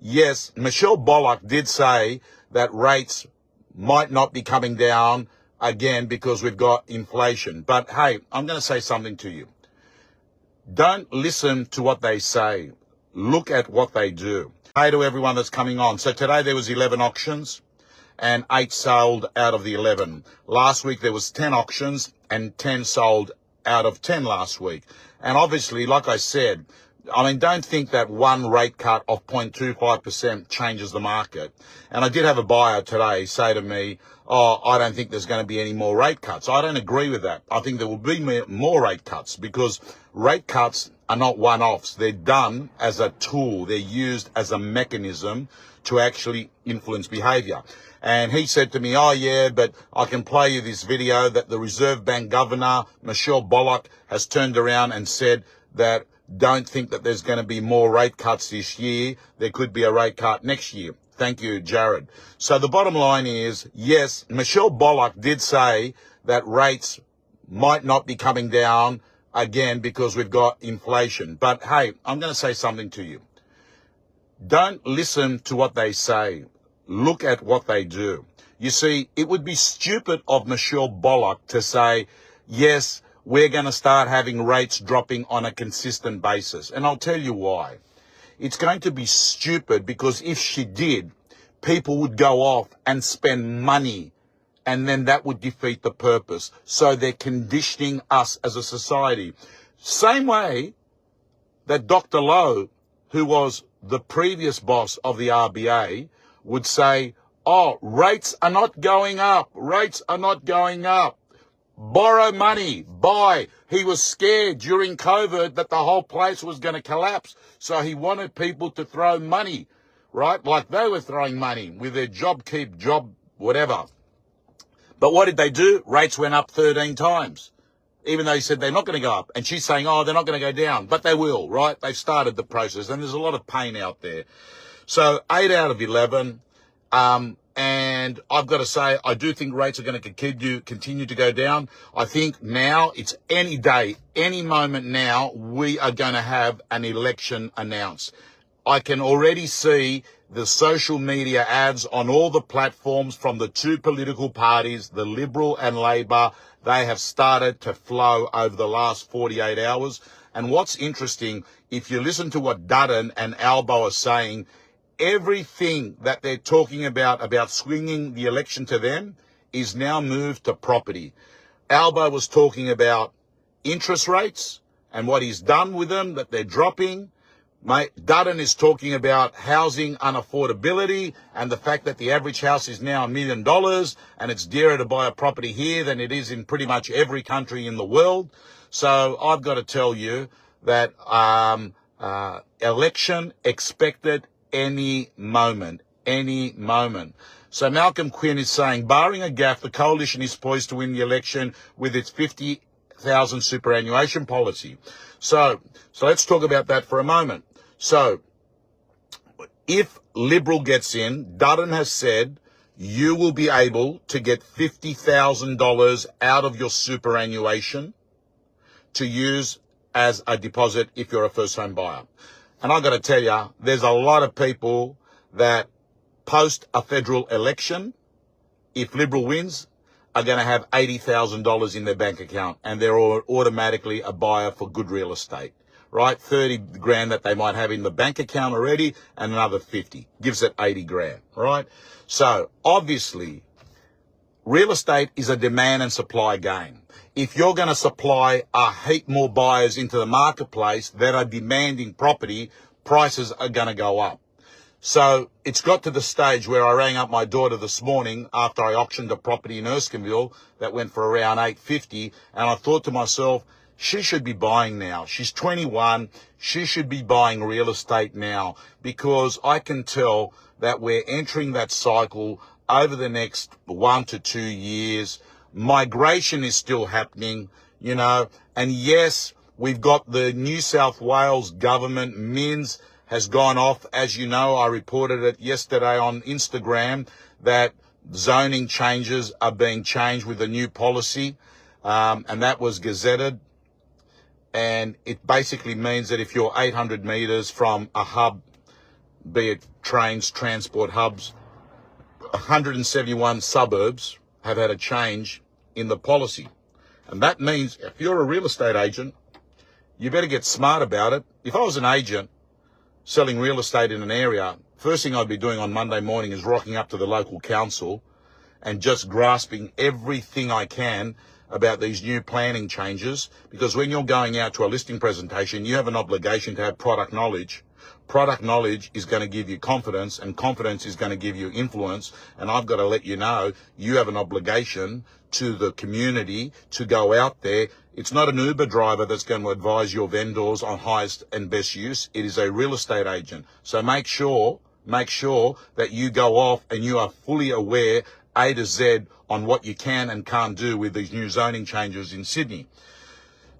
yes, Michelle Bullock did say that rates might not be coming down again because we've got inflation. But hey, I'm going to say something to you. Don't listen to what they say. Look at what they do. Hey to everyone that's coming on. So today there was 11 auctions and 8 sold out of the 11. Last week there was 10 auctions and 10 sold out of 10 last week. And obviously, like I said, don't think that one rate cut of 0.25% changes the market. And I did have a buyer today say to me, I don't think there's going to be any more rate cuts. I don't agree with that. I think there will be more rate cuts because rate cuts are not one-offs. They're done as a tool. They're used as a mechanism to actually influence behavior. And he said to me, yeah, but I can play you this video that the Reserve Bank Governor, Michelle Bullock, has turned around and said that don't think that there's going to be more rate cuts this year. There could be a rate cut next year. Thank you, Jared. So the bottom line is, yes, Michelle Bullock did say that rates might not be coming down again because we've got inflation. But hey, I'm going to say something to you. Don't listen to what they say. Look at what they do. You see, it would be stupid of Michelle Bullock to say, yes, we're going to start having rates dropping on a consistent basis. And I'll tell you why. It's going to be stupid because if she did, people would go off and spend money and then that would defeat the purpose. So they're conditioning us as a society. Same way that Dr. Lowe, who was the previous boss of the RBA, would say, rates are not going up. Rates are not going up. Borrow money, buy. He was scared during COVID that the whole place was going to collapse. So he wanted people to throw money, right? Like they were throwing money with their JobKeep, job, whatever. But what did they do? Rates went up 13 times, even though he said they're not going to go up. And she's saying, they're not going to go down, but they will, right? They've started the process and there's a lot of pain out there. So 8 out of 11, and I've got to say, I do think rates are going to continue to go down. I think now it's any day, any moment now, we are going to have an election announced. I can already see the social media ads on all the platforms from the two political parties, the Liberal and Labor. They have started to flow over the last 48 hours. And what's interesting, if you listen to what Dutton and Albo are saying, everything that they're talking about swinging the election to them is now moved to property. Albo was talking about interest rates and what he's done with them, that they're dropping. Dutton is talking about housing unaffordability and the fact that the average house is now $1 million and it's dearer to buy a property here than it is in pretty much every country in the world. So I've got to tell you that election expected any moment. So Malcolm Quinn is saying, barring a gaffe, the coalition is poised to win the election with its 50,000 superannuation policy. So let's talk about that for a moment. So if Liberal gets in, Dutton has said you will be able to get $50,000 out of your superannuation to use as a deposit if you're a first-home buyer. And I've got to tell you, there's a lot of people that post a federal election, if Liberal wins, are going to have $80,000 in their bank account and they're automatically a buyer for good real estate, right? 30 grand that they might have in the bank account already and another 50 gives it 80 grand, right? So obviously, real estate is a demand and supply game. If you're going to supply a heap more buyers into the marketplace that are demanding property, prices are going to go up. So it's got to the stage where I rang up my daughter this morning after I auctioned a property in Erskineville that went for around $850, and I thought to myself, she should be buying now. She's 21. She should be buying real estate now because I can tell that we're entering that cycle over the next 1 to 2 years. Migration is still happening, and yes, we've got the New South Wales government, MINS, has gone off. As you know, I reported it yesterday on Instagram that zoning changes are being changed with a new policy, and that was gazetted. And it basically means that if you're 800 meters from a hub, be it trains, transport hubs. 171 suburbs have had a change in the policy. And that means if you're a real estate agent, you better get smart about it. If I was an agent selling real estate in an area, first thing I'd be doing on Monday morning is rocking up to the local council and just grasping everything I can about these new planning changes, because when you're going out to a listing presentation, you have an obligation to have product knowledge. Product knowledge is going to give you confidence, and confidence is going to give you influence. And I've got to let you know, you have an obligation to the community to go out there. It's not an Uber driver that's going to advise your vendors on highest and best use. It is a real estate agent. So make sure that you go off and you are fully aware A to Z on what you can and can't do with these new zoning changes in Sydney.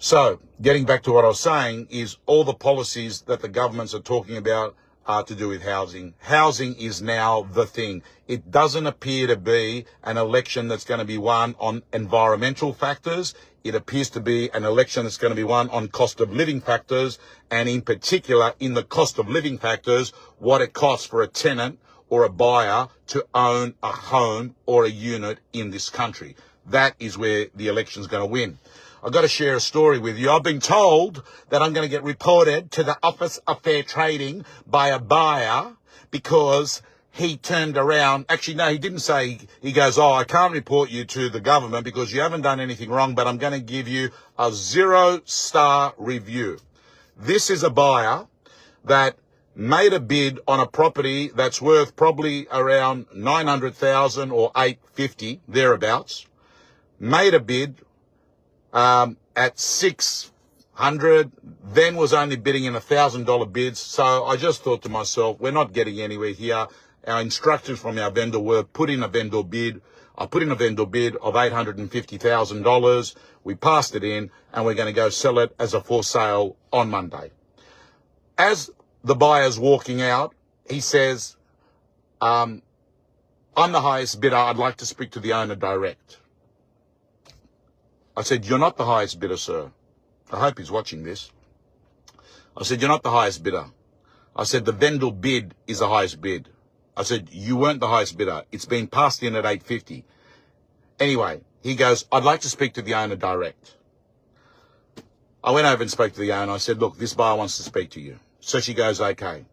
So getting back to what I was saying is all the policies that the governments are talking about are to do with housing. Housing is now the thing. It doesn't appear to be an election that's going to be won on environmental factors. It appears to be an election that's going to be won on cost of living factors, and in particular in the cost of living factors, what it costs for a tenant or a buyer to own a home or a unit in this country. That is where the election's going to win. I've got to share a story with you. I've been told that I'm going to get reported to the Office of Fair Trading by a buyer because he turned around. Actually, no, he didn't say. He goes, oh, I can't report you to the government because you haven't done anything wrong, but I'm going to give you a 0-star review. This is a buyer that made a bid on a property that's worth probably around 900,000 or 850, thereabouts. Made a bid at 600, then was only bidding in $1,000 bids. So I just thought to myself, we're not getting anywhere here. Our instructions from our vendor were put in a vendor bid. I put in a vendor bid of $850,000. We passed it in, and we're going to go sell it as a for sale on Monday. As the buyer's walking out, he says, I'm the highest bidder. I'd like to speak to the owner direct. I said, you're not the highest bidder, sir. I hope he's watching this. I said, you're not the highest bidder. I said, the vendor bid is the highest bid. I said, you weren't the highest bidder. It's been passed in at 850. Anyway, he goes, I'd like to speak to the owner direct. I went over and spoke to the owner. I said, look, this buyer wants to speak to you. So she goes, okay.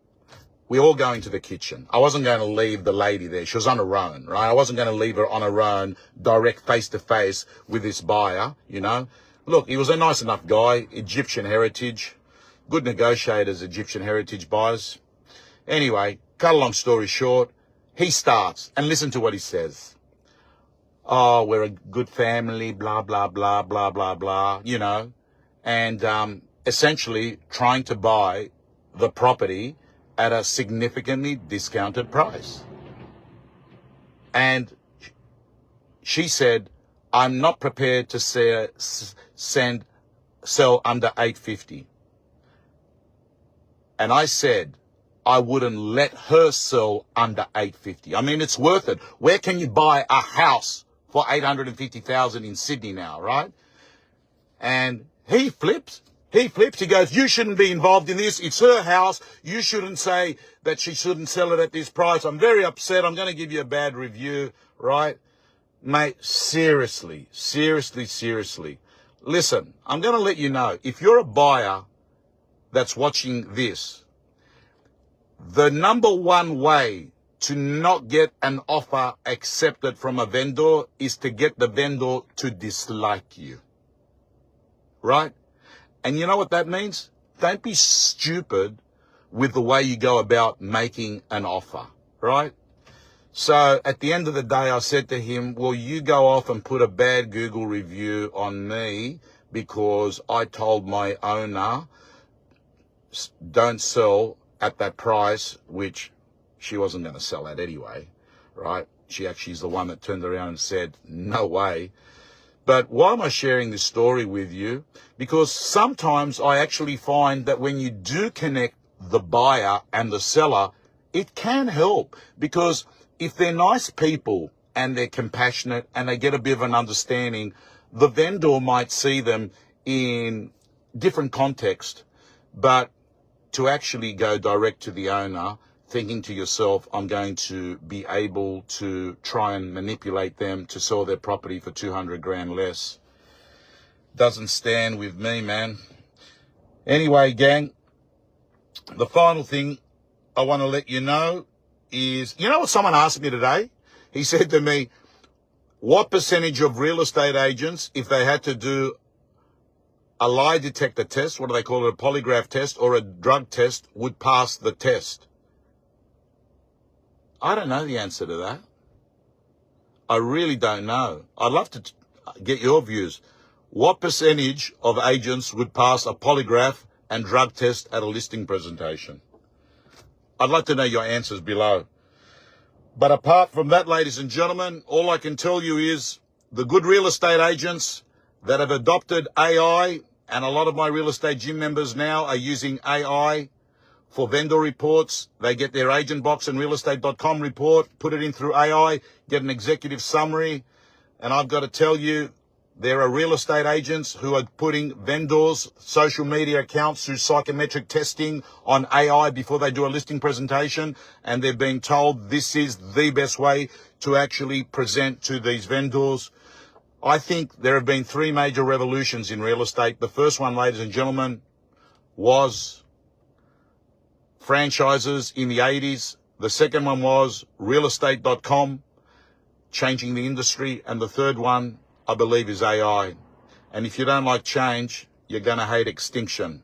We all go into the kitchen. I wasn't going to leave the lady there. She was on her own, right? I wasn't going to leave her on her own, direct face-to-face with this buyer, you know. Look, he was a nice enough guy, Egyptian heritage, good negotiators, Egyptian heritage buyers. Anyway, cut a long story short, he starts, and listen to what he says. Oh, we're a good family, blah, blah, blah, blah, blah, blah, you know. And essentially trying to buy the property at a significantly discounted price. And she said, I'm not prepared to sell under 850. And I said, I wouldn't let her sell under 850. I mean, it's worth it. Where can you buy a house for 850,000 in Sydney now, right? And he flips. He goes, you shouldn't be involved in this. It's her house. You shouldn't say that she shouldn't sell it at this price. I'm very upset. I'm going to give you a bad review, right? Mate, seriously. Listen, I'm going to let you know, if you're a buyer that's watching this, the number one way to not get an offer accepted from a vendor is to get the vendor to dislike you, right? And you know what that means? Don't be stupid with the way you go about making an offer, right? So at the end of the day, I said to him, well, you go off and put a bad Google review on me because I told my owner, don't sell at that price, which she wasn't going to sell at anyway, right? She actually is the one that turned around and said, no way. But why am I sharing this story with you? Because sometimes I actually find that when you do connect the buyer and the seller, it can help. Because if they're nice people and they're compassionate and they get a bit of an understanding, the vendor might see them in different context. But to actually go direct to the owner thinking to yourself, I'm going to be able to try and manipulate them to sell their property for 200 grand less. Doesn't stand with me, man. Anyway, gang, the final thing I want to let you know is, you know what someone asked me today? He said to me, what percentage of real estate agents, if they had to do a lie detector test, what do they call it, a polygraph test or a drug test, would pass the test? I don't know the answer to that. I really don't know. I'd love to get your views. What percentage of agents would pass a polygraph and drug test at a listing presentation? I'd like to know your answers below. But apart from that, ladies and gentlemen, all I can tell you is the good real estate agents that have adopted AI, and a lot of my real estate gym members now are using AI for vendor reports. They get their agent box and realestate.com report, put it in through AI, get an executive summary. And I've got to tell you, there are real estate agents who are putting vendors' social media accounts through psychometric testing on AI before they do a listing presentation, and they're being told this is the best way to actually present to these vendors. I think there have been three major revolutions in real estate. The first one, ladies and gentlemen, was franchises in the 80s. The second one was realestate.com, changing the industry. And the third one, I believe, is AI. And if you don't like change, you're going to hate extinction.